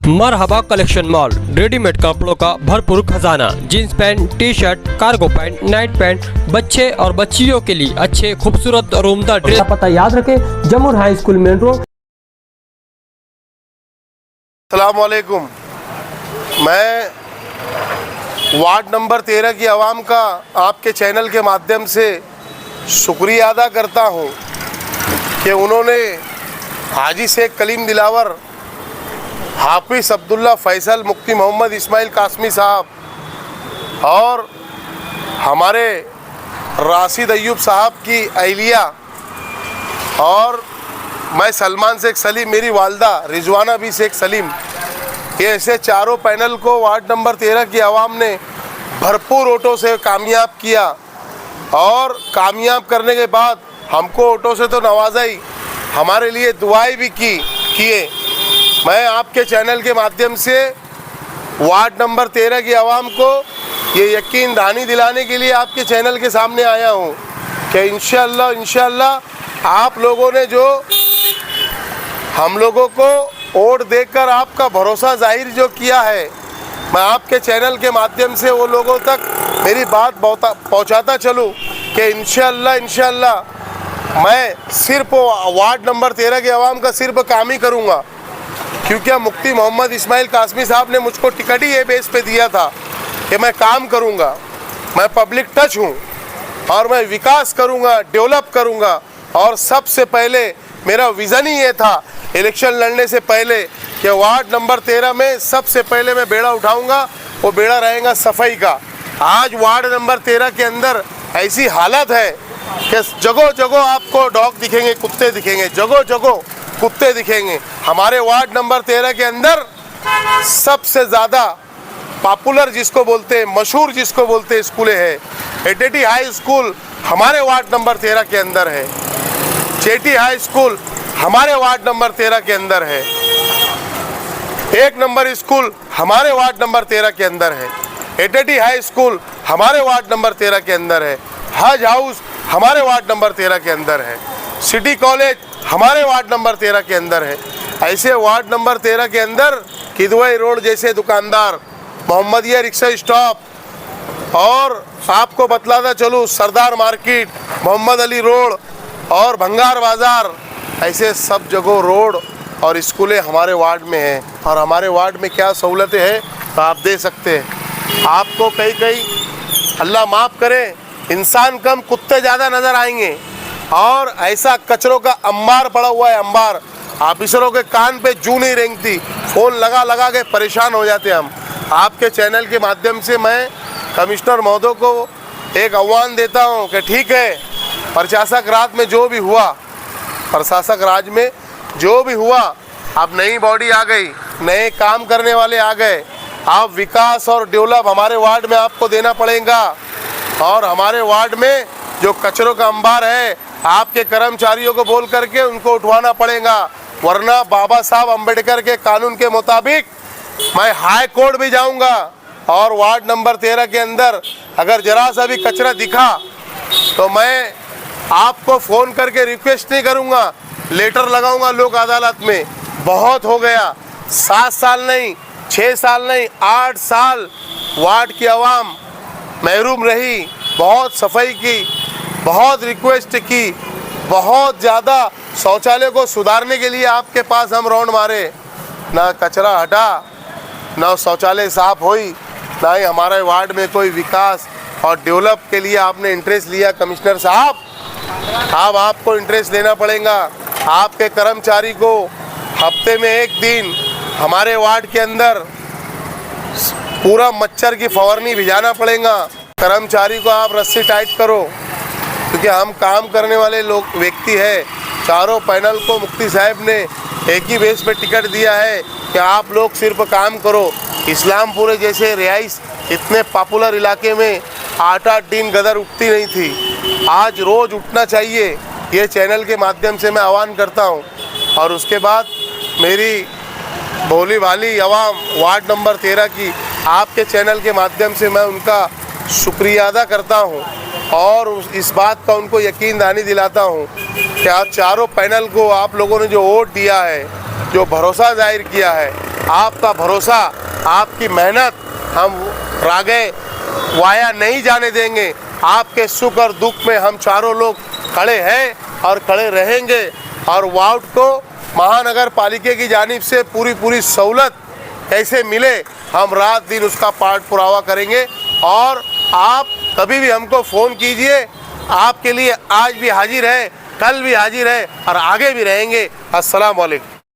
मरहबा collection mall, readymade कपड़ों का भरपूर खजाना। Jeans pant, T shirt, cargo pant, night pant, बच्चे और बच्चियों के लिए अच्छे खूबसूरत और उम्दा ड्रेस। पता याद रखें, जमुर हाई स्कूल मेन रोड। अस्सलाम वालेकुम। मैं वार्ड नंबर 13 की आवाम का आपके चैनल के माध्यम से शुक्रिया अदा करता हूं कि उन्होंने हाजी शेख कलीम दिलावर, हाफिज़ अब्दुल्ला फैसल, मुफ्ती मोहम्मद इस्माइल कासमी साहब और हमारे राशिद अय्यूब साहब की अहलिया और मैं सलमान शेख सलीम, मेरी वालदा रिजवाना बी शेख सलीम, ये ऐसे चारों पैनल को वार्ड नंबर 13 की आवाम ने भरपूर वोटों से कामयाब किया और कामयाब करने के बाद हमको वोटों से तो नवाजा ही, हमारे लिए दुआएं भी किए। मैं आपके चैनल के माध्यम से वार्ड नंबर 13 की आवाम को ये यकीन दहानी दिलाने के लिए आपके चैनल के सामने आया हूँ कि इंशाअल्लाह आप लोगों ने जो हम लोगों को वोट देकर आपका भरोसा जाहिर जो किया है, मैं आपके चैनल के माध्यम से वो लोगों तक मेरी बात पहुंचाता चलूं कि इंशाअल्लाह मैं सिर्फ वार्ड नंबर 13 के आवाम का सिर्फ काम ही करूंगा, क्योंकि मुफ्ती मोहम्मद इस्माइल कासमी साहब ने मुझको टिकट ही ये बेस पे दिया था कि मैं काम करूंगा, मैं पब्लिक टच हूँ और मैं विकास करूंगा, डेवलप करूंगा। और सबसे पहले मेरा विज़न ही ये था इलेक्शन लड़ने से पहले कि वार्ड नंबर 13 में सबसे पहले मैं बेड़ा उठाऊंगा, वो बेड़ा रहेगा सफाई का। आज वार्ड नंबर 13 के अंदर ऐसी हालत है कि जगह जगह आपको डॉग दिखेंगे, कुत्ते दिखेंगे, जगह जगह कुत्ते दिखेंगे। हमारे वार्ड नंबर 13 के अंदर सबसे ज़्यादा पॉपुलर जिसको बोलते हैं, मशहूर जिसको बोलते हैं, स्कूलें हैं। एटीटी हाई स्कूल हमारे वार्ड नंबर 13 के अंदर है, चेटी हाई स्कूल हमारे वार्ड नंबर 13 के अंदर है, एक नंबर स्कूल हमारे वार्ड नंबर 13 के अंदर है, एटीटी हाई स्कूल हमारे वार्ड नंबर 13 के अंदर है, हज हाउस हमारे वार्ड नंबर 13 के अंदर है, सिटी कॉलेज हमारे वार्ड नंबर 13 के अंदर है। ऐसे वार्ड नंबर 13 के अंदर किदवई रोड जैसे दुकानदार, मोहम्मदिया रिक्शा स्टॉप और आपको बतलाता चलूँ सरदार मार्केट, मोहम्मद अली रोड और भंगार बाज़ार, ऐसे सब जगह रोड और स्कूलें हमारे वार्ड में हैं। और हमारे वार्ड में क्या सहूलतें हैं तो आप दे सकते हैं। आपको कहीं अल्लाह माफ़ करे इंसान कम कुत्ते ज़्यादा नज़र आएंगे और ऐसा कचरों का अंबार पड़ा हुआ है, अंबार। ऑफिसरों के कान पे जू नहीं रेंगती, फ़ोन लगा के परेशान हो जाते हम। आपके चैनल के माध्यम से मैं कमिश्नर महोदय को एक आह्वान देता हूँ कि ठीक है, प्रशासक राज में जो भी हुआ, प्रशासक राज में जो भी हुआ, अब नई बॉडी आ गई, नए काम करने वाले आ गए, आप विकास और डेवलप हमारे वार्ड में आपको देना पड़ेगा। और हमारे वार्ड में जो कचरों का अंबार है, आपके कर्मचारियों को बोल करके उनको उठवाना पड़ेगा, वरना बाबा साहब अम्बेडकर के कानून के मुताबिक मैं हाई कोर्ट भी जाऊंगा। और वार्ड नंबर 13 के अंदर अगर जरा सा भी कचरा दिखा तो मैं आपको फ़ोन करके रिक्वेस्ट नहीं करूंगा, लेटर लगाऊंगा लोक अदालत में। बहुत हो गया, 7 साल नहीं, 6 साल नहीं, 8 साल वार्ड की आवाम महरूम रही, बहुत सफाई की, बहुत रिक्वेस्ट की, बहुत ज़्यादा शौचालय को सुधारने के लिए आपके पास हम राउंड मारे, ना कचरा हटा, ना शौचालय साफ हुई, ना ही हमारे वार्ड में कोई विकास और डेवलप के लिए आपने इंटरेस्ट लिया। कमिश्नर साहब, अब आपको इंटरेस्ट लेना पड़ेगा। आपके कर्मचारी को हफ्ते में एक दिन हमारे वार्ड के अंदर पूरा मच्छर की फवारनी भिजाना पड़ेगा। कर्मचारी को आप रस्सी टाइट करो, क्योंकि हम काम करने वाले लोग व्यक्ति हैं। चारों पैनल को मुफ्ती साहब ने एक ही बेस पे टिकट दिया है कि आप लोग सिर्फ काम करो। इस्लामपुर जैसे रिहाइश इतने पॉपुलर इलाके में 8-8 दिन गदर उठती नहीं थी, आज रोज़ उठना चाहिए। ये चैनल के माध्यम से मैं आह्वान करता हूँ। और उसके बाद मेरी भोली भाली आवाम वार्ड नंबर 13 की आपके चैनल के माध्यम से मैं उनका शुक्रिया अदा करता हूँ और इस बात का उनको यकीन दहानी दिलाता हूँ कि आप चारों पैनल को आप लोगों ने जो वोट दिया है, जो भरोसा जाहिर किया है, आपका भरोसा, आपकी मेहनत हम रागे वाया नहीं जाने देंगे। आपके सुख और दुख में हम चारों लोग खड़े हैं और खड़े रहेंगे। और वार्ड को महानगर पालिका की जानिब से पूरी सहूलत कैसे मिले, हम रात दिन उसका पाठ पुरावा करेंगे। और आप कभी भी हमको फ़ोन कीजिए, आपके लिए आज भी हाजिर है, कल भी हाजिर है और आगे भी रहेंगे। अस्सलाम वालेकुम।